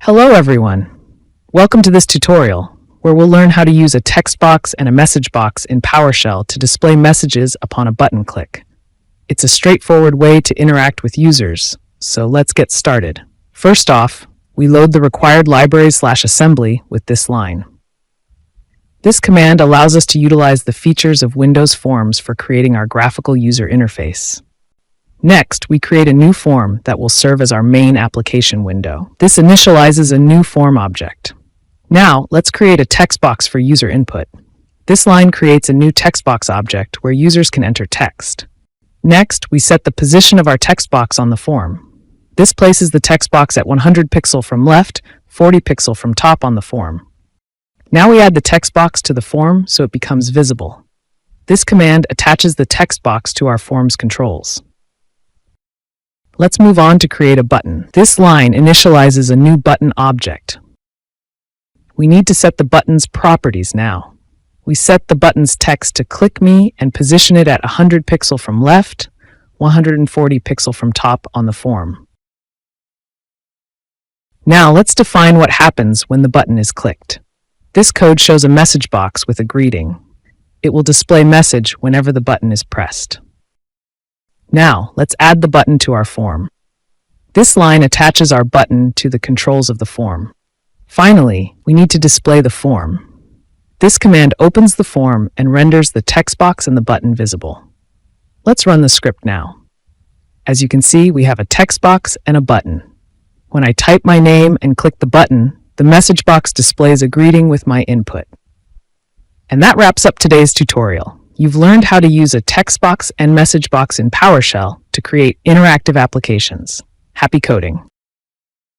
Hello everyone! Welcome to this tutorial, where we'll learn how to use a text box and a message box in PowerShell to display messages upon a button click. It's a straightforward way to interact with users, so let's get started. First off, we load the required library/assembly with this line. This command allows us to utilize the features of Windows Forms for creating our graphical user interface. Next, we create a new form that will serve as our main application window. This initializes a new form object. Now, let's create a text box for user input. This line creates a new text box object where users can enter text. Next, we set the position of our text box on the form. This places the text box at 100 pixel from left, 40 pixel from top on the form. Now we add the text box to the form so it becomes visible. This command attaches the text box to our form's controls. Let's move on to create a button. This line initializes a new button object. We need to set the button's properties now. We set the button's text to click me and position it at 100 pixel from left, 140 pixel from top on the form. Now let's define what happens when the button is clicked. This code shows a message box with a greeting. It will display message whenever the button is pressed. Now, let's add the button to our form. This line attaches our button to the controls of the form. Finally, we need to display the form. This command opens the form and renders the text box and the button visible. Let's run the script now. As you can see, we have a text box and a button. When I type my name and click the button, the message box displays a greeting with my input. And that wraps up today's tutorial. You've learned how to use a text box and message box in PowerShell to create interactive applications. Happy coding!